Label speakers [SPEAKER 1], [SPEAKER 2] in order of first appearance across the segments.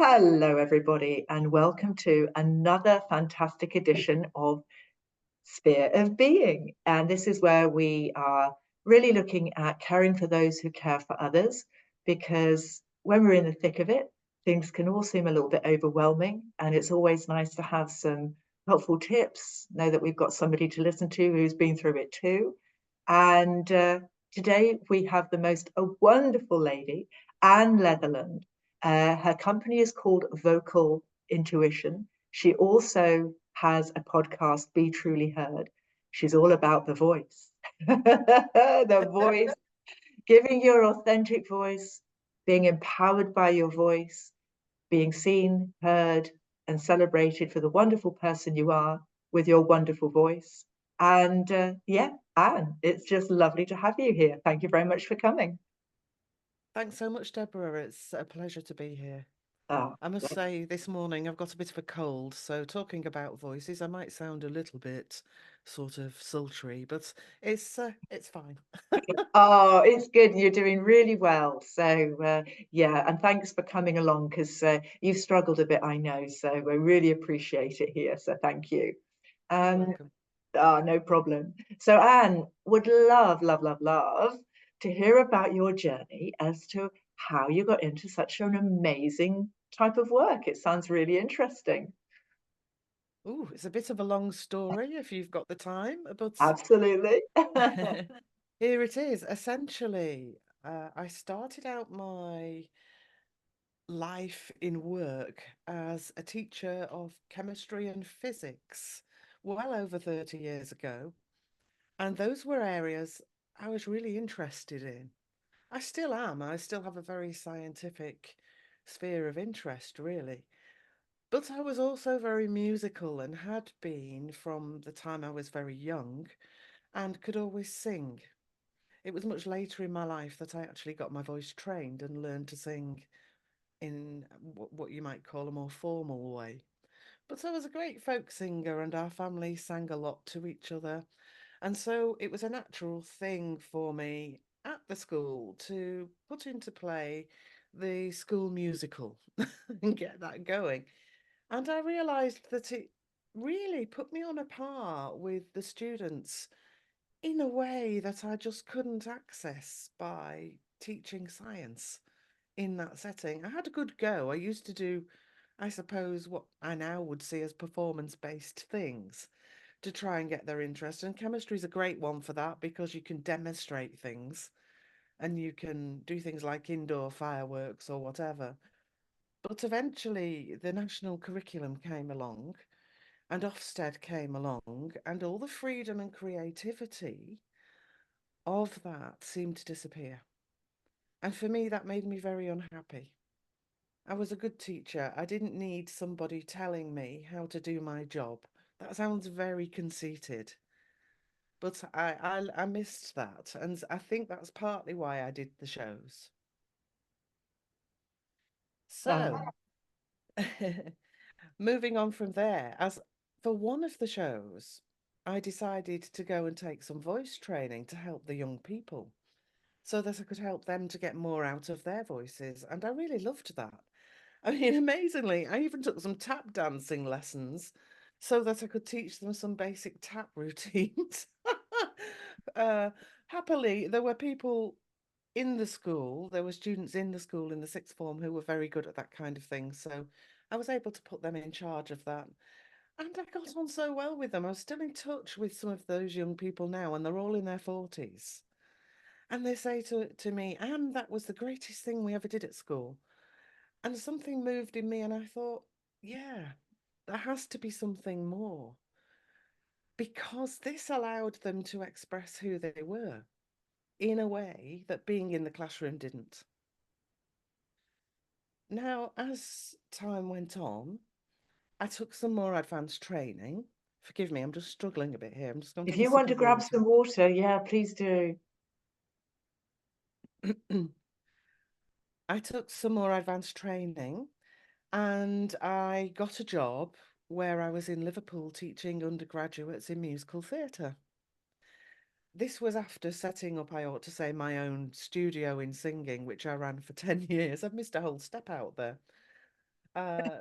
[SPEAKER 1] Hello, everybody, and welcome to another fantastic edition of Sphere of Being. And this is where we are really looking at caring for those who care for others, because when we're in the thick of it, things can all seem a little bit overwhelming. And it's always nice to have some helpful tips, know that we've got somebody to listen to who's been through it too. And today we have the most wonderful lady, Anne Leatherland. Her company is called Vocal Intuition. She also has a podcast, Be Truly Heard. She's all about the voice, the voice, giving your authentic voice, being empowered by your voice, being seen, heard, and celebrated for the wonderful person you are with your wonderful voice. And yeah, Anne, it's just lovely to have you here. Thank you very much for coming.
[SPEAKER 2] Thanks so much, Deborah. It's a pleasure to be here.
[SPEAKER 1] Oh,
[SPEAKER 2] I must say, this morning I've got a bit of a cold, so talking about voices, I might sound a little bit sort of sultry, but it's fine.
[SPEAKER 1] oh, it's good. You're doing really well. So, yeah, and thanks for coming along because you've struggled a bit, I know. So, we really appreciate it here. So, thank you.
[SPEAKER 2] You're
[SPEAKER 1] Um,
[SPEAKER 2] welcome.
[SPEAKER 1] no problem. So, Anne, would love, love, love, love to hear about your journey as to how you got into such an amazing type of work. It sounds really interesting.
[SPEAKER 2] Ooh, it's a bit of a long story if you've got the time, but
[SPEAKER 1] Absolutely.
[SPEAKER 2] here it is. Essentially, I started out my life in work as a teacher of chemistry and physics well over 30 years ago. And those were areas I was really interested in. I still am. I still have a very scientific sphere of interest, really. But I was also very musical and had been from the time I was very young and could always sing. It was much later in my life that I actually got my voice trained and learned to sing in what you might call a more formal way. But I was a great folk singer, and our family sang a lot to each other. And so it was a natural thing for me at the school to put into play the school musical and get that going. And I realised that it really put me on a par with the students in a way that I just couldn't access by teaching science in that setting. I had a good go. I used to do, I suppose, what I now would see as performance-based things to try and get their interest. And chemistry is a great one for that because you can demonstrate things and you can do things like indoor fireworks or whatever. But eventually, the national curriculum came along and Ofsted came along, and all the freedom and creativity of that seemed to disappear. And for me, that made me very unhappy. I was a good teacher. I didn't need somebody telling me how to do my job. That sounds very conceited. But I missed that, and I think that's partly why I did the shows. So,
[SPEAKER 1] Um,
[SPEAKER 2] moving on from there, as for one of the shows, I decided to go and take some voice training to help the young people so that I could help them to get more out of their voices, and I really loved that. I mean, amazingly, I even took some tap dancing lessons so that I could teach them some basic tap routines. uh, Happily, there were people in the school, there were students in the school in the sixth form who were very good at that kind of thing. So I was able to put them in charge of that. And I got on so well with them. I'm still in touch with some of those young people now, and they're all in their 40s. And they say to me, Anne, that was the greatest thing we ever did at school. And something moved in me, and I thought, yeah, there has to be something more because this allowed them to express who they were in a way that being in the classroom didn't. Now, as time went on, I took some more advanced training. Forgive me, I'm just struggling a bit here. I'm just going to
[SPEAKER 1] if
[SPEAKER 2] have a
[SPEAKER 1] you
[SPEAKER 2] sip
[SPEAKER 1] want to
[SPEAKER 2] of
[SPEAKER 1] grab
[SPEAKER 2] water.
[SPEAKER 1] some water, yeah, please do.
[SPEAKER 2] I took some more advanced training and I got a job where I was in Liverpool teaching undergraduates in musical theatre. This was after setting up, I ought to say, my own studio in singing, which I ran for 10 years. I've missed a whole step out there.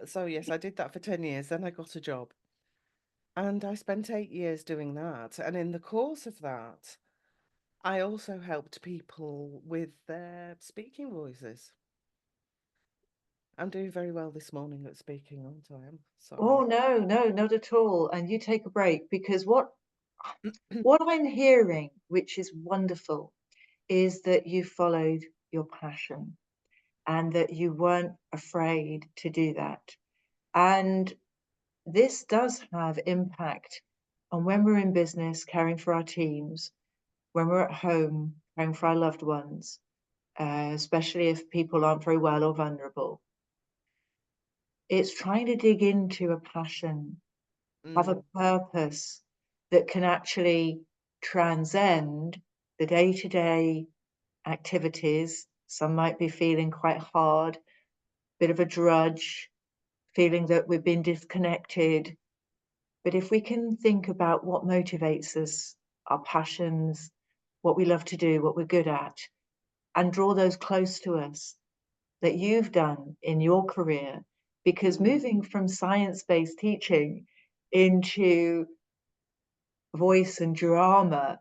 [SPEAKER 2] So yes, I did that for 10 years. Then I got a job. And I spent 8 years doing that. And in the course of that, I also helped people with their speaking voices. I'm doing very well this morning at speaking, aren't I? I'm
[SPEAKER 1] Oh
[SPEAKER 2] sorry.
[SPEAKER 1] no, no, not at all. And you take a break because what I'm hearing, which is wonderful, is that you followed your passion and that you weren't afraid to do that. And this does have impact on when we're in business, caring for our teams, when we're at home, caring for our loved ones, especially if people aren't very well or vulnerable. It's trying to dig into a passion, have a
[SPEAKER 2] Mm,
[SPEAKER 1] purpose that can actually transcend the day-to-day activities. Some might be feeling quite hard, bit of a drudge, feeling that we've been disconnected. But if we can think about what motivates us, our passions, what we love to do, what we're good at, and draw those close to us that you've done in your career, because
[SPEAKER 2] mm,
[SPEAKER 1] moving from science-based teaching into voice and drama,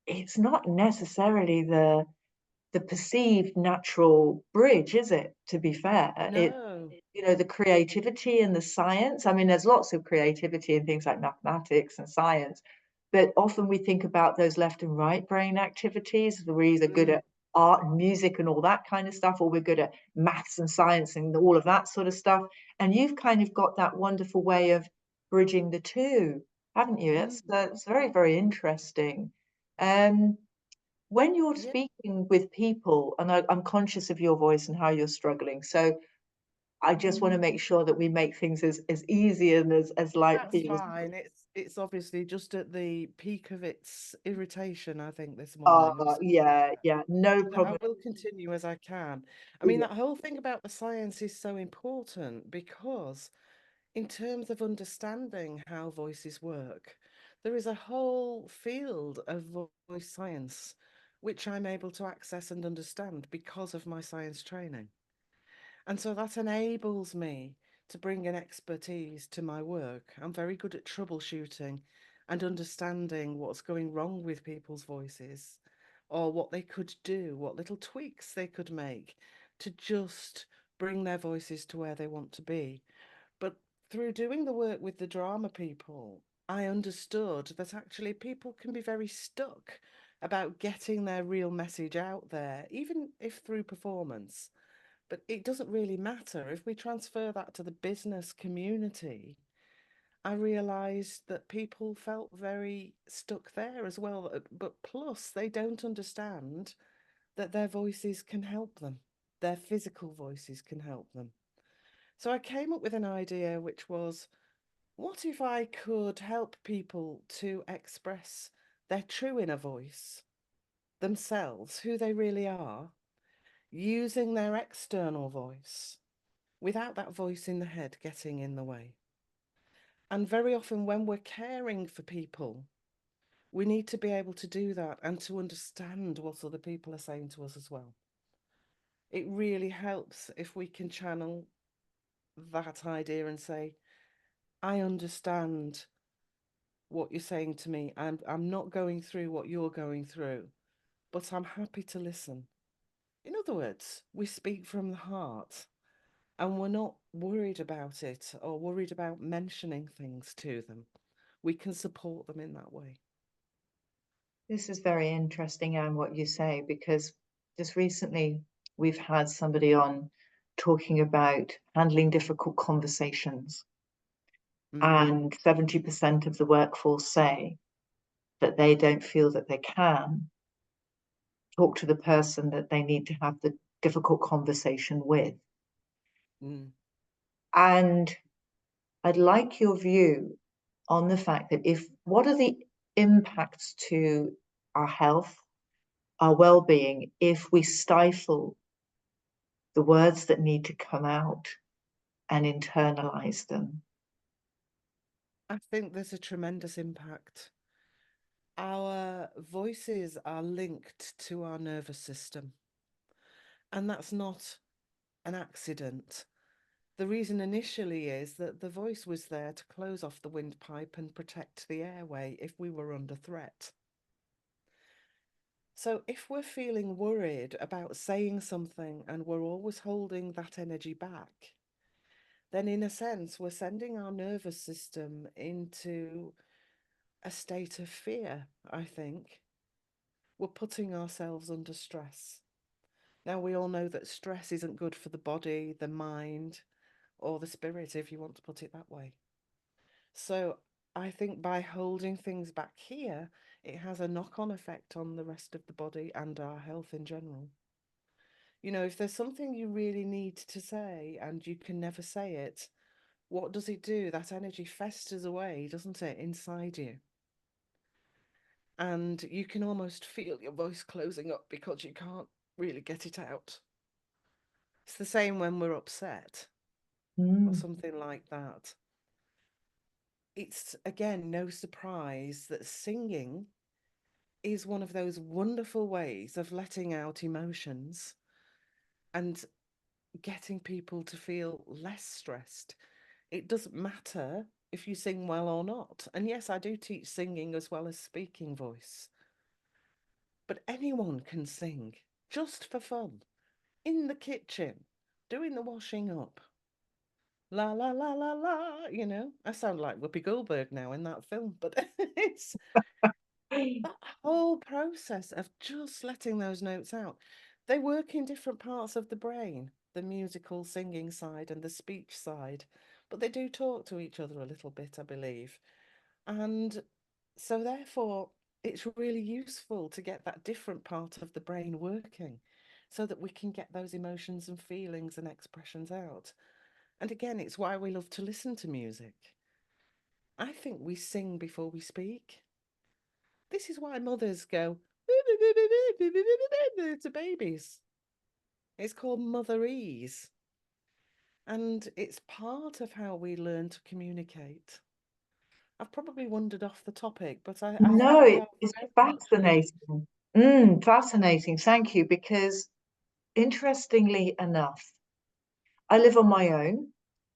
[SPEAKER 1] it's not necessarily the perceived natural bridge, is it? To be fair, it
[SPEAKER 2] no.
[SPEAKER 1] the creativity and the science. I mean, there's lots of creativity in things like mathematics and science, but often we think about those left and right brain activities. We're either good
[SPEAKER 2] Mm,
[SPEAKER 1] at art and music and all that kind of stuff, or we're good at maths and science and all of that sort of stuff. And you've kind of got that wonderful way of bridging the two, haven't you?
[SPEAKER 2] mm.
[SPEAKER 1] It's very, very interesting. Um, when you're
[SPEAKER 2] Yeah,
[SPEAKER 1] speaking with people, and I'm conscious of your voice and how you're struggling, so I just want to make sure that we make things as easy and as light for
[SPEAKER 2] that's
[SPEAKER 1] you as
[SPEAKER 2] fine. It's obviously just at the peak of its irritation, I think, this
[SPEAKER 1] oh,
[SPEAKER 2] morning. I'm so
[SPEAKER 1] yeah, yeah, no
[SPEAKER 2] but I
[SPEAKER 1] problem.
[SPEAKER 2] will continue as I can. I mean,
[SPEAKER 1] Yeah.
[SPEAKER 2] that whole thing about the science is so important because, in terms of understanding how voices work, there is a whole field of voice science which I'm able to access and understand because of my science training. And so that enables me to bring an expertise to my work. I'm very good at troubleshooting and understanding what's going wrong with people's voices or what they could do, what little tweaks they could make to just bring their voices to where they want to be. But through doing the work with the drama people, I understood that actually people can be very stuck about getting their real message out there, even if through performance. But it doesn't really matter. If we transfer that to the business community, I realised that people felt very stuck there as well. But plus, they don't understand that their voices can help them, their physical voices can help them. So I came up with an idea which was, what if I could help people to express their true inner voice, themselves, who they really are, using their external voice without that voice in the head getting in the way. And very often, when we're caring for people, we need to be able to do that and to understand what other people are saying to us as well. It really helps if we can channel that idea and say, I understand what you're saying to me. I'm not going through what you're going through, but I'm happy to listen. In other words, we speak from the heart and we're not worried about it or worried about mentioning things to them. We can support them in that way.
[SPEAKER 1] This is very interesting, Anne, what you say, because just recently we've had somebody on talking about handling difficult conversations,
[SPEAKER 2] Mm,
[SPEAKER 1] and 70% of the workforce say that they don't feel that they can talk to the person that they need to have the difficult conversation with.
[SPEAKER 2] mm.
[SPEAKER 1] And I'd like your view on the fact that if what are the impacts to our health, our well-being, if we stifle the words that need to come out and internalize them?
[SPEAKER 2] I think there's a tremendous impact. Our voices are linked to our nervous system, and that's not an accident. The reason initially is that the voice was there to close off the windpipe and protect the airway if we were under threat. So if we're feeling worried about saying something and we're always holding that energy back, then in a sense, we're sending our nervous system into a state of fear, I think. We're putting ourselves under stress. Now, we all know that stress isn't good for the body, the mind, or the spirit, if you want to put it that way. So I think by holding things back here, it has a knock-on effect on the rest of the body and our health in general. You know, if there's something you really need to say and you can never say it, what does it do? That energy festers away, doesn't it, inside you? And you can almost feel your voice closing up because you can't really get it out. It's the same when we're upset or
[SPEAKER 1] Mm.
[SPEAKER 2] something like that. It's again no surprise that singing is one of those wonderful ways of letting out emotions and getting people to feel less stressed. It doesn't matter if you sing well or not. And yes, I do teach singing as well as speaking voice. But anyone can sing just for fun, in the kitchen, doing the washing up. La la la la la, you know. I sound like Whoopi Goldberg now in that film, but it's that whole process of just letting those notes out. They work in different parts of the brain, the musical singing side and the speech side, but they do talk to each other a little bit, I believe. And so, therefore, it's really useful to get that different part of the brain working so that we can get those emotions and feelings and expressions out. And again, it's why we love to listen to music. I think we sing before we speak. This is why mothers go to babies. It's called motherese. And it's part of how we learn to communicate. I've probably wandered off the topic, but I think
[SPEAKER 1] No,
[SPEAKER 2] they are
[SPEAKER 1] it's
[SPEAKER 2] very much linked.
[SPEAKER 1] fascinating. Fascinating. Thank you. Because interestingly enough, I live on my own.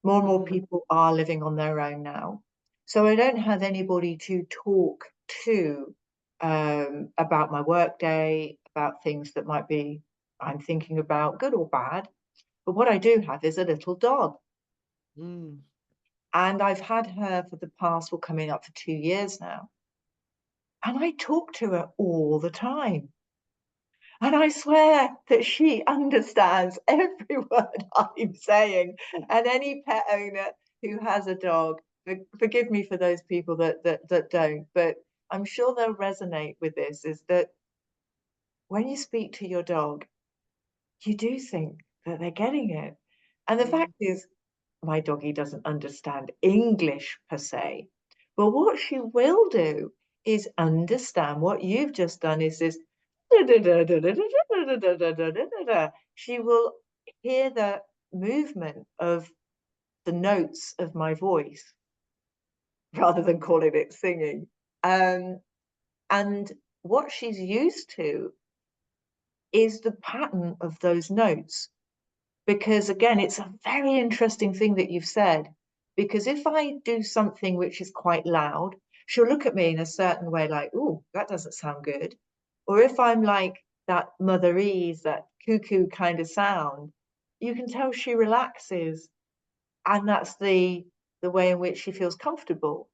[SPEAKER 1] More and more
[SPEAKER 2] Mm,
[SPEAKER 1] people are living on their own now. So I don't have anybody to talk to about my work day, about things that might be I'm thinking about, good or bad. But what I do have is a little dog.
[SPEAKER 2] mm.
[SPEAKER 1] And I've had her for the past, well, coming up for 2 years now. And I talk to her all the time. And I swear that she understands every word I'm saying. And any pet owner who has a dog, forgive me for those people that don't, but I'm sure they'll resonate with this, is that when you speak to your dog, you do think that they're getting it. And the
[SPEAKER 2] Mm,
[SPEAKER 1] fact is, my doggy doesn't understand English per se, but what she will do is understand what you've just done is this. She will hear the movement of the notes of my voice rather than calling it singing. Um, and what she's used to is the pattern of those notes. Because again, it's a very interesting thing that you've said. Because if I do something which is quite loud, she'll look at me in a certain way, like, "Oh, that doesn't sound good." Or if I'm like that motherese, that cuckoo kind of sound, you can tell she relaxes, and that's the way in which she feels comfortable.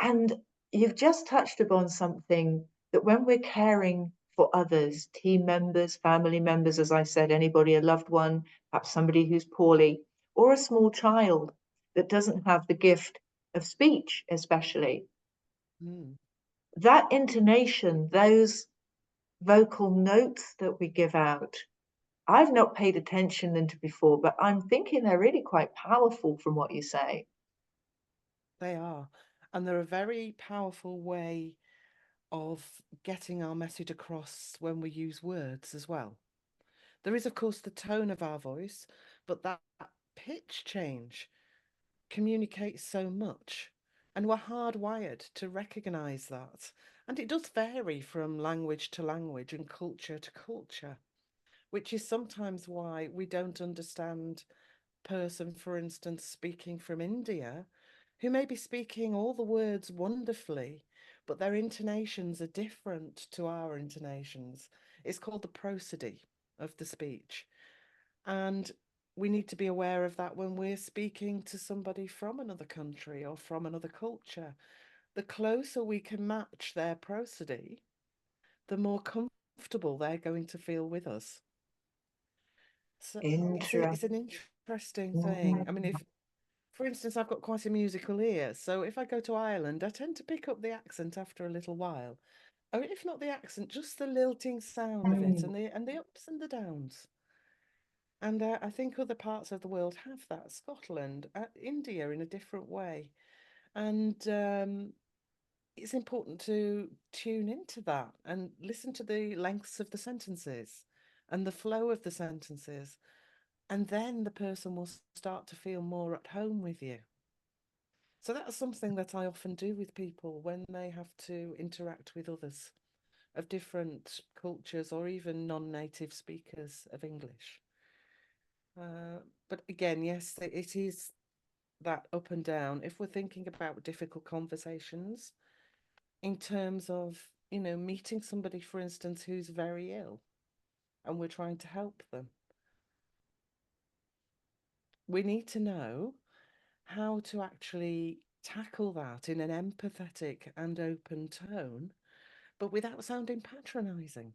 [SPEAKER 1] And you've just touched upon something that when we're caring for others, team members, family members, as I said, anybody, a loved one, perhaps somebody who's poorly, or a small child that doesn't have the gift of speech, especially,
[SPEAKER 2] mm.
[SPEAKER 1] that intonation, those vocal notes that we give out, I've not paid attention into before, but I'm thinking they're really quite powerful from what you say.
[SPEAKER 2] They are. And they're a very powerful way of getting our message across when we use words as well. There is, of course, the tone of our voice, but that pitch change communicates so much. And we're hardwired to recognize that. And it does vary from language to language and culture to culture, which is sometimes why we don't understand person, for instance, speaking from India, who may be speaking all the words wonderfully, but their intonations are different to our intonations. It's called the prosody of the speech. And we need to be aware of that when we're speaking to somebody from another country or from another culture. The closer we can match their prosody, the more comfortable they're going to feel with us. So it's an
[SPEAKER 1] Interesting.
[SPEAKER 2] interesting thing. I mean, if, for instance, I've got quite a musical ear, so if I go to Ireland, I tend to pick up the accent after a little while. Or if not the accent, just the lilting sound of it
[SPEAKER 1] Mm.
[SPEAKER 2] and the ups and the downs. And I think other parts of the world have that. Scotland, India in a different way. And it's important to tune into that and listen to the lengths of the sentences and the flow of the sentences. And then the person will start to feel more at home with you. So that's something that I often do with people when they have to interact with others of different cultures or even non-native speakers of English. Uh, but again, yes, it is that up and down. If we're thinking about difficult conversations in terms of, meeting somebody, for instance, who's very ill and we're trying to help them, we need to know how to actually tackle that in an empathetic and open tone, but without sounding patronizing.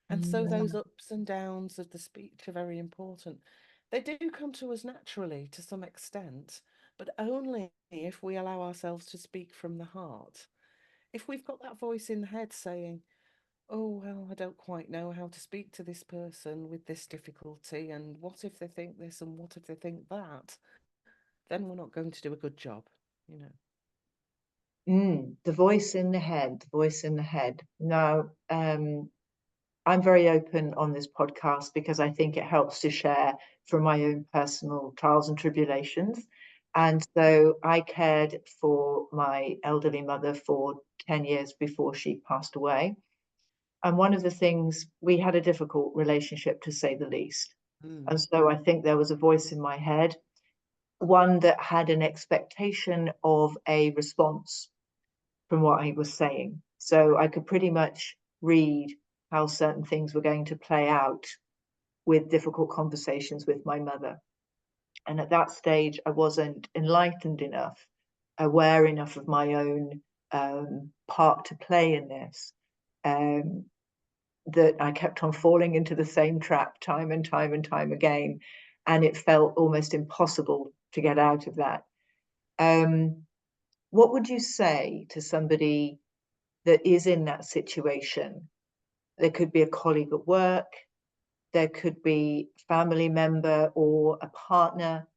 [SPEAKER 2] And so those
[SPEAKER 1] Mm.
[SPEAKER 2] ups and downs of the speech are very important. They do come to us naturally to some extent, but only if we allow ourselves to speak from the heart. If we've got that voice in the head saying, oh, well, I don't quite know how to speak to this person with this difficulty, and what if they think this and what if they think that, then we're not going to do a good job, you know.
[SPEAKER 1] The voice in the head, the voice in the head. Now, I'm very open on this podcast because I think it helps to share from my own personal trials and tribulations. And so I cared for my elderly mother for 10 years before she passed away. And one of the things, we had a difficult relationship to say the least.
[SPEAKER 2] Mm.
[SPEAKER 1] And so I think there was a voice in my head, one that had an expectation of a response from what I was saying. So I could pretty much read how certain things were going to play out with difficult conversations with my mother. And at that stage, I wasn't enlightened enough, aware enough of my own part to play in this, um, that I kept on falling into the same trap time and time and time again. And it felt almost impossible to get out of that. Um, what would you say to somebody that is in that situation? There could be a colleague at work, there could be a family member or a partner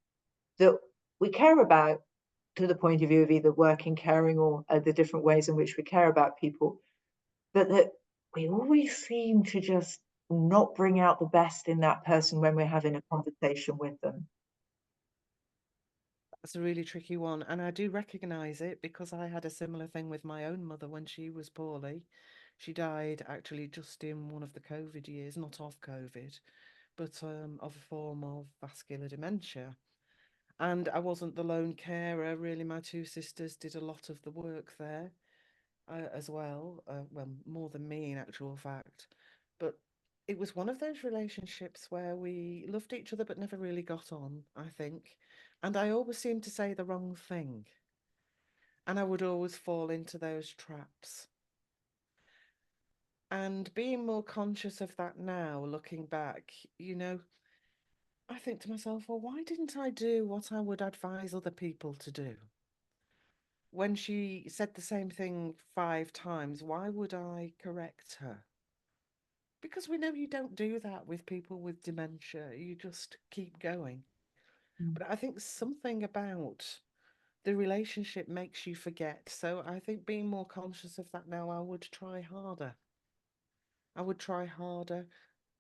[SPEAKER 1] that we care about to the point of view of either working, caring, or the different ways in which we care about people, but that we always seem to just not bring out the best in that person when we're having a conversation with them.
[SPEAKER 2] That's a really tricky one. And I do recognize it because I had a similar thing with my own mother when she was poorly. She died actually just in one of the COVID years, not of COVID, but of a form of vascular dementia. And I wasn't the lone carer, really. My two sisters did a lot of the work there as well. Well, more than me in actual fact. But it was one of those relationships where we loved each other but never really got on, I think. And I always seemed to say the wrong thing. And I would always fall into those traps. And being more conscious of that now, looking back, I think to myself, well, why didn't I do what I would advise other people to do? When she said the same thing 5 times, why would I correct her? Because we know you don't do that with people with dementia. You just keep going.
[SPEAKER 1] Mm.
[SPEAKER 2] But I think something about the relationship makes you forget. So I think being more conscious of that now, I would try harder. I would try harder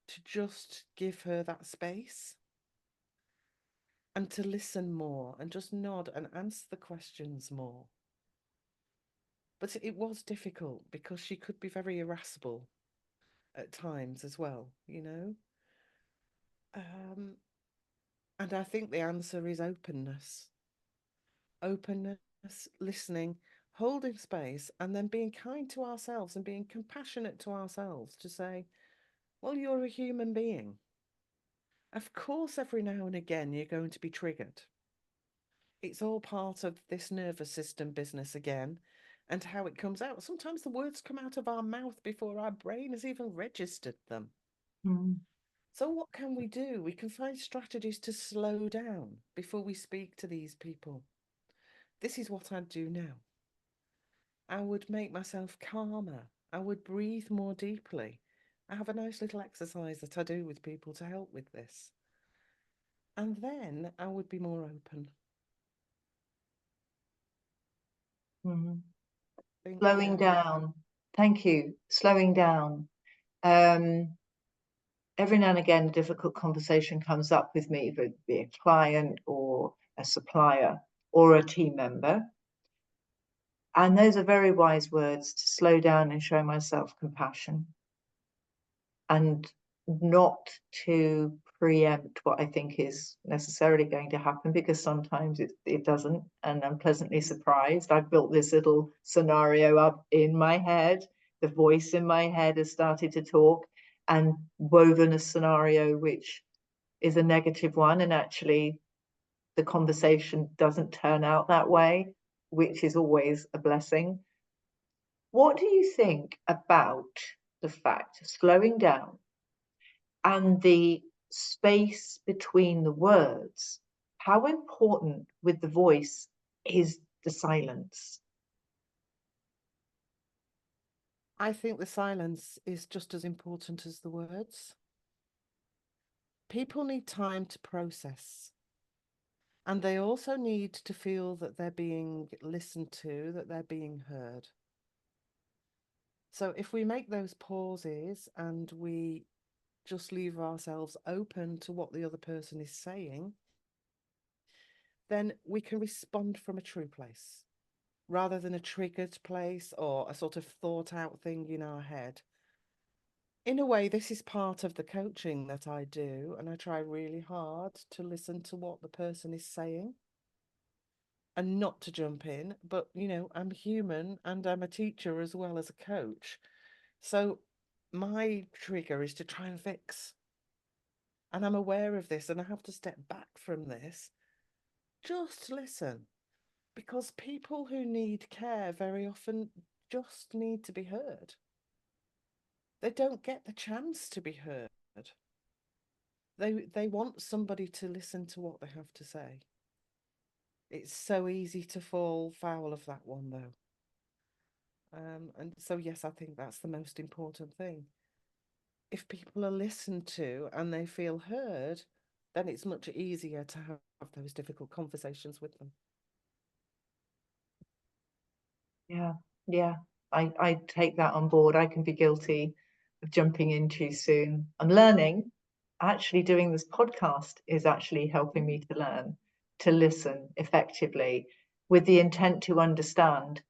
[SPEAKER 2] to just give her that space and to listen more and just nod and answer the questions more. But it was difficult because she could be very irascible at times as well, you know? Um, And I think the answer is openness. Openness, listening, holding space, and then being kind to ourselves and being compassionate to ourselves to say, well, you're a human being. Of course, every now and again, you're going to be triggered. It's all part of this nervous system business again and how it comes out. Sometimes the words come out of our mouth before our brain has even registered them.
[SPEAKER 1] Mm.
[SPEAKER 2] So, what can we do? We can find strategies to slow down before we speak to these people. This is what I'd do now. I would make myself calmer. I would breathe more deeply. I have a nice little exercise that I do with people to help with this. And then I would be more open.
[SPEAKER 1] Mm.
[SPEAKER 2] Think,
[SPEAKER 1] Slowing down. Thank you. Slowing down. Um, every now and again, a difficult conversation comes up with me, whether it be a client or a supplier or a team member. And those are very wise words, to slow down and show myself compassion and not to preempt what I think is necessarily going to happen, because sometimes it doesn't, and I'm pleasantly surprised. I've built this little scenario up in my head. The voice in my head has started to talk and woven a scenario which is a negative one, and actually the conversation doesn't turn out that way, which is always a blessing. What do you think about the fact, slowing down, and the space between the words? How important with the voice is the silence?
[SPEAKER 2] I think the silence is just as important as the words. People need time to process, and they also need to feel that they're being listened to, that they're being heard. So if we make those pauses and we just leave ourselves open to what the other person is saying, then we can respond from a true place rather than a triggered place or a sort of thought out thing in our head. In a way, this is part of the coaching that I do, and I try really hard to listen to what the person is saying and not to jump in. But, I'm human and I'm a teacher as well as a coach. So my trigger is to try and fix. And I'm aware of this, and I have to step back from this. Just listen, because people who need care very often just need to be heard. They don't get the chance to be heard. They want somebody to listen to what they have to say. It's so easy to fall foul of that one, though. And so, yes, I think that's the most important thing. If people are listened to and they feel heard, then it's much easier to have those difficult conversations with them.
[SPEAKER 1] Yeah, yeah. I take that on board. I can be guilty of jumping in too soon. I'm learning. Actually, doing this podcast is actually helping me to learn to listen effectively with the intent to understand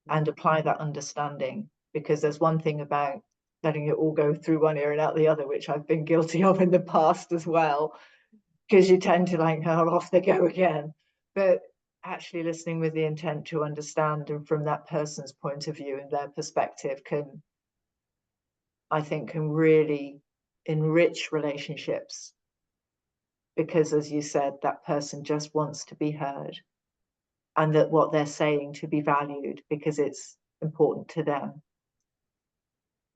[SPEAKER 1] and apply that understanding. Because there's one thing about letting it all go through one ear and out the other, which I've been guilty of in the past as well, because you tend to like, oh, off they go again. But actually listening with the intent to understand, and from that person's point of view and their perspective, can, I think, can really enrich relationships, because as you said, that person just wants to be heard, and that what they're saying to be valued because it's important to them.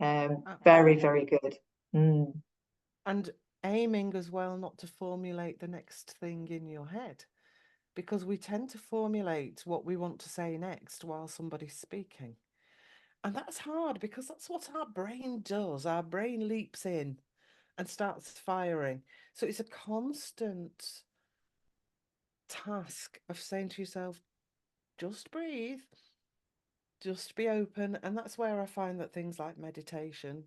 [SPEAKER 1] Very, very
[SPEAKER 2] Absolutely.
[SPEAKER 1] good. Mm.
[SPEAKER 2] And aiming as well not to formulate the next thing in your head, because we tend to formulate what we want to say next while somebody's speaking. And that's hard because that's what our brain does. Our brain leaps in and starts firing. So it's a constant task of saying to yourself, just breathe, just be open. And that's where I find that things like meditation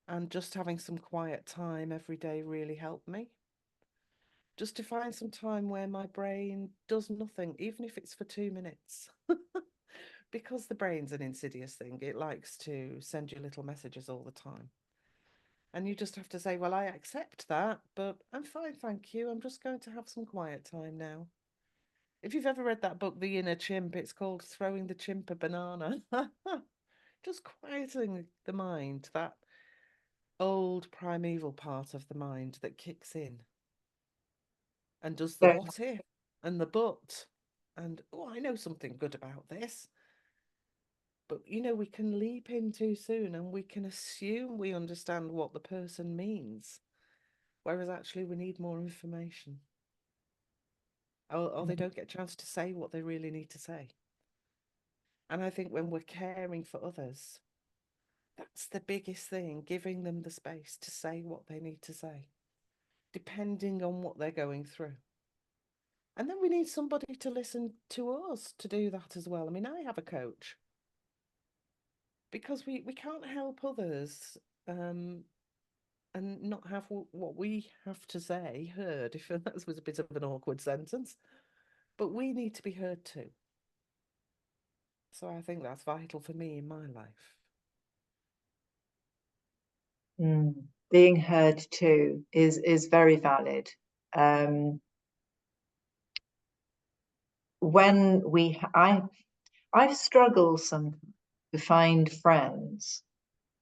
[SPEAKER 2] and just having some quiet time every day really help me. Just to find some time where my brain does nothing, even if it's for 2 minutes. Because the brain's an insidious thing, it likes to send you little messages all the time. And you just have to say, well, I accept that, but I'm fine, thank you. I'm just going to have some quiet time now. If you've ever read that book, The Inner Chimp, it's called Throwing the Chimp a Banana. Just quieting the mind, that old primeval part of the mind that kicks in and does the
[SPEAKER 1] So,
[SPEAKER 2] what if and the but. And, oh, I know something good about this. But, we can leap in too soon and we can assume we understand what the person means, whereas actually we need more information. Or they don't get a chance to say what they really need to say. And I think when we're caring for others, that's the biggest thing, giving them the space to say what they need to say, depending on what they're going through. And then we need somebody to listen to us to do that as well. I mean, I have a coach because we can't help others and not have what we have to say heard, if that was a bit of an awkward sentence. But we need to be heard too. So I think that's vital for me in my life.
[SPEAKER 1] being heard too is very valid. Um, when I struggle sometimes to find friends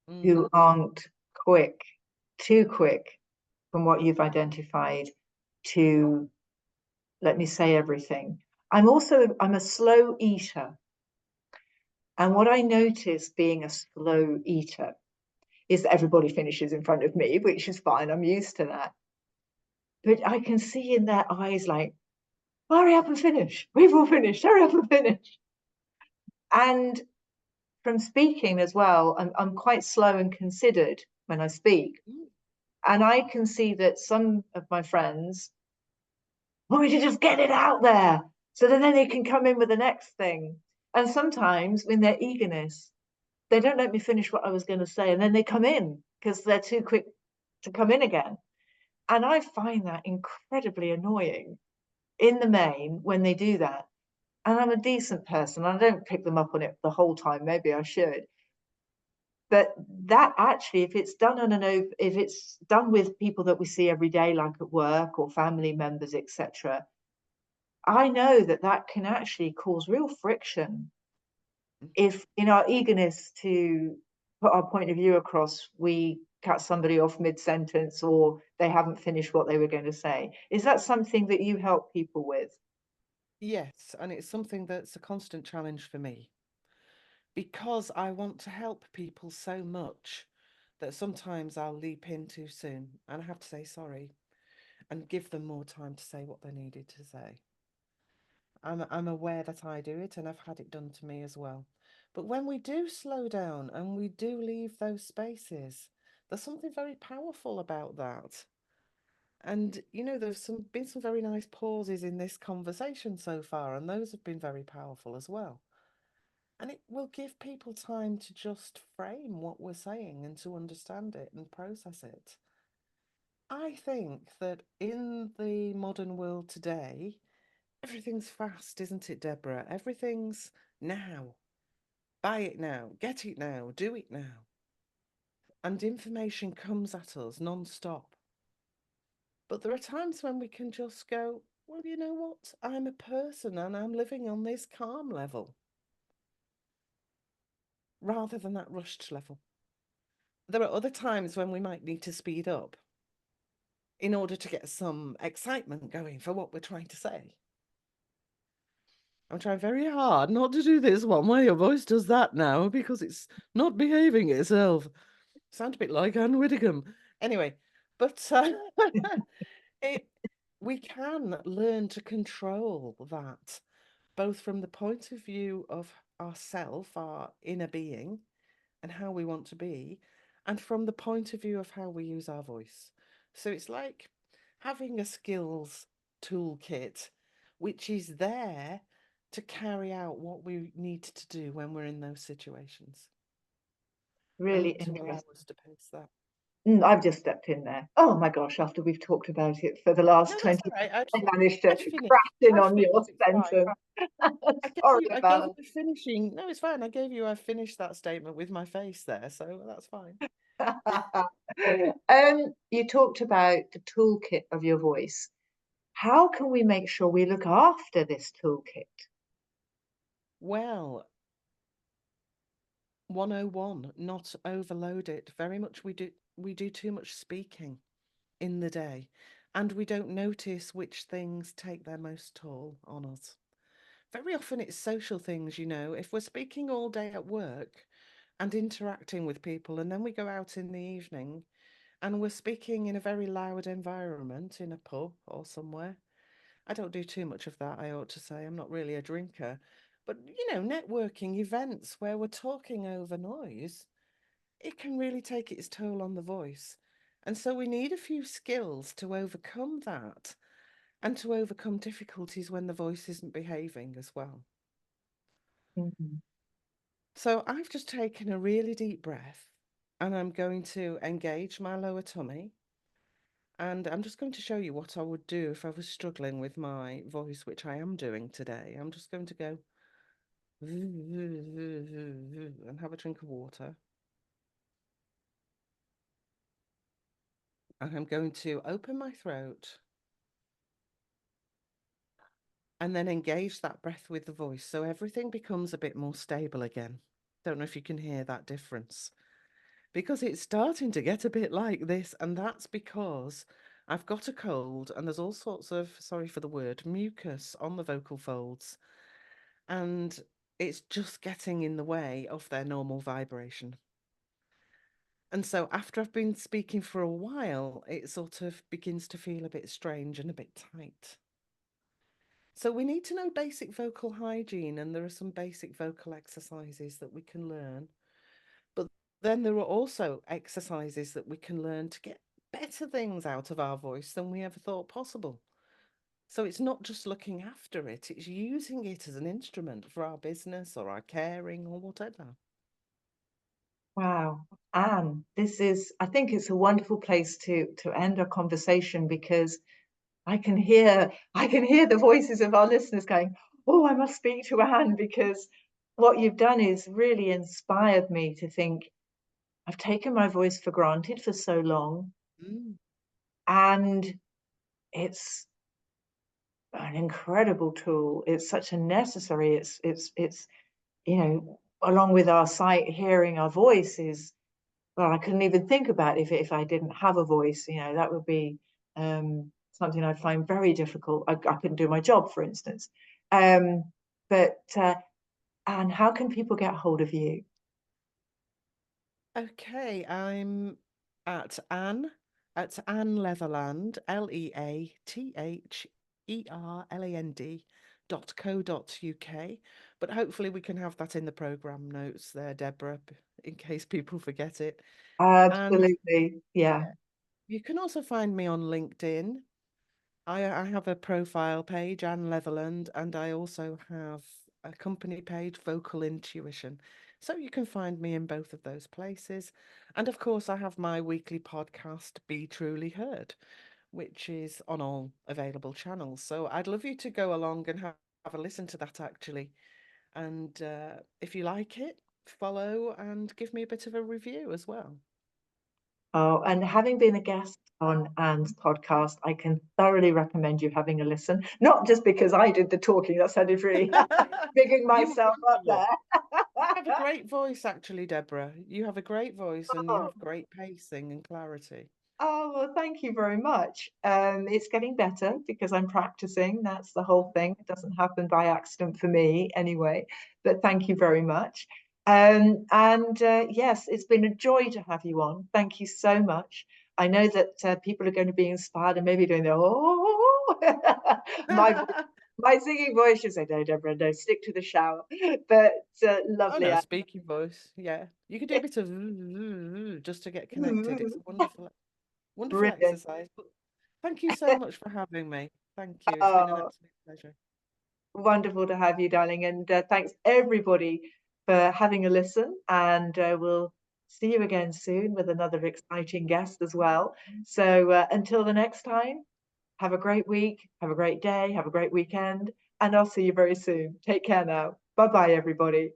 [SPEAKER 1] who aren't too quick from what you've identified to let me say everything. I'm a slow eater. And what I notice being a slow eater is that everybody finishes in front of me, which is fine. I'm used to that. But I can see in their eyes, like, hurry up and finish. We've all finished. Hurry up and finish. And from speaking as well, I'm quite slow and considered when I speak. And I can see that some of my friends want me to just get it out there so that then they can come in with the next thing. And sometimes in their eagerness, they don't let me finish what I was going to say. And then they come in because they're too quick to come in again. And I find that incredibly annoying in the main when they do that. And I'm a decent person. I don't pick them up on it the whole time. Maybe I should. But that actually, if it's done if it's done with people that we see every day, like at work or family members, etc., I know that that can actually cause real friction if, in our eagerness to put our point of view across, we cut somebody off mid-sentence or they haven't finished what they were going to say. Is that something that you help people with?
[SPEAKER 2] Yes, and it's something that's a constant challenge for me because I want to help people so much that sometimes I'll leap in too soon and I have to say sorry and give them more time to say what they needed to say. I'm aware that I do it and I've had it done to me as well. But when we do slow down and we do leave those spaces, there's something very powerful about that. And there's been some very nice pauses in this conversation so far, and those have been very powerful as well. And it will give people time to just frame what we're saying and to understand it and process it. I think that in the modern world today, everything's fast, isn't it, Deborah? Everything's now. Buy it now, get it now, do it now. And information comes at us non-stop. But there are times when we can just go, well, you know what? I'm a person and I'm living on this calm level rather than that rushed level. There are other times when we might need to speed up in order to get some excitement going for what we're trying to say. I'm trying very hard not to do this one way your voice does that now because it's not behaving itself. Sound a bit like Anne Widdicombe. Anyway, but it we can learn to control that, both from the point of view of ourself, our inner being, and how we want to be, and from the point of view of how we use our voice. So it's like having a skills toolkit, which is there to carry out what we need to do when we're in those situations
[SPEAKER 1] Really
[SPEAKER 2] and to allow
[SPEAKER 1] interesting.
[SPEAKER 2] us to pace that.
[SPEAKER 1] I've just stepped in there. Oh my gosh, after we've talked about it for the last
[SPEAKER 2] No, that's
[SPEAKER 1] 20
[SPEAKER 2] all right.
[SPEAKER 1] I managed to
[SPEAKER 2] I'd finished.
[SPEAKER 1] crash in
[SPEAKER 2] I'd
[SPEAKER 1] on
[SPEAKER 2] finished.
[SPEAKER 1] your
[SPEAKER 2] It's fine.
[SPEAKER 1] sentence. Sorry
[SPEAKER 2] I
[SPEAKER 1] about
[SPEAKER 2] gave
[SPEAKER 1] that.
[SPEAKER 2] you a finishing. No, it's fine. I gave you a finished that statement with my face there, so that's fine.
[SPEAKER 1] You talked about the toolkit of your voice. How can we make sure we look after this toolkit?
[SPEAKER 2] Well, 101, not overload it. Very much we do too much speaking in the day, and we don't notice which things take their most toll on us. Very often it's social things, if we're speaking all day at work and interacting with people, and then we go out in the evening and we're speaking in a very loud environment in a pub or somewhere. I don't do too much of that, I ought to say. I'm not really a drinker. But, networking events where we're talking over noise, it can really take its toll on the voice. And so we need a few skills to overcome that and to overcome difficulties when the voice isn't behaving as well.
[SPEAKER 1] Mhm.
[SPEAKER 2] So I've just taken a really deep breath and I'm going to engage my lower tummy. And I'm just going to show you what I would do if I was struggling with my voice, which I am doing today. I'm just going to go and have a drink of water. And I'm going to open my throat and then engage that breath with the voice so everything becomes a bit more stable again. Don't know if you can hear that difference because it's starting to get a bit like this, and that's because I've got a cold and there's all sorts of, sorry for the word, mucus on the vocal folds, and it's just getting in the way of their normal vibration. And so after I've been speaking for a while, it sort of begins to feel a bit strange and a bit tight. So we need to know basic vocal hygiene, and there are some basic vocal exercises that we can learn. But then there are also exercises that we can learn to get better things out of our voice than we ever thought possible. So it's not just looking after it, it's using it as an instrument for our business or our caring or whatever.
[SPEAKER 1] Wow, Anne, I think it's a wonderful place to end our conversation because I can hear the voices of our listeners going, "Oh, I must speak to Anne," because what you've done is really inspired me to think, I've taken my voice for granted for so long,
[SPEAKER 2] Mm.
[SPEAKER 1] and it's an incredible tool. It's such a necessary, it's along with our sight, hearing, our voice is, well, I couldn't even think about if I didn't have a voice. That would be something I'd find very difficult. I couldn't do my job, for instance. Um, but Anne, how can people get hold of you?
[SPEAKER 2] Okay, I'm at Anne Leatherland, Leatherland.co.uk. But hopefully we can have that in the program notes there, Deborah, in case people forget it. And
[SPEAKER 1] Absolutely, yeah.
[SPEAKER 2] yeah, you can also find me on LinkedIn. I have a profile page, Anne Leatherland, and I also have a company page, Vocal Intuition. So you can find me in both of those places. And of course, I have my weekly podcast, Be Truly Heard, which is on all available channels. So I'd love you to go along and have a listen to that actually. And if you like it, follow and give me a bit of a review as well.
[SPEAKER 1] Oh, and having been a guest on Anne's podcast, I can thoroughly recommend you having a listen. Not just because I did the talking, that sounded really bigging
[SPEAKER 2] You were
[SPEAKER 1] myself up
[SPEAKER 2] wonderful. You have a
[SPEAKER 1] there.
[SPEAKER 2] great voice, actually, Deborah. You have a great voice and you
[SPEAKER 1] Oh,
[SPEAKER 2] have great pacing and clarity.
[SPEAKER 1] oh, well, thank you very much. It's getting better because I'm practicing. That's the whole thing. It doesn't happen by accident for me anyway, but thank you very much. And yes, it's been a joy to have you on. Thank you so much. I know that people are going to be inspired and maybe doing the, oh, my singing voice should say, no, Deborah, no, stick to the shower. But
[SPEAKER 2] Oh
[SPEAKER 1] lovely.
[SPEAKER 2] no, speaking voice. Yeah. You could do a bit of just to get connected. It's a wonderful
[SPEAKER 1] Brilliant.
[SPEAKER 2] exercise. But thank you so much for having me. Thank you. It's been an
[SPEAKER 1] Oh,
[SPEAKER 2] absolute pleasure.
[SPEAKER 1] wonderful to have you, darling. And thanks everybody for having a listen. And we'll see you again soon with another exciting guest as well. So until the next time, have a great week, have a great day, have a great weekend. And I'll see you very soon. Take care now. Bye bye, everybody.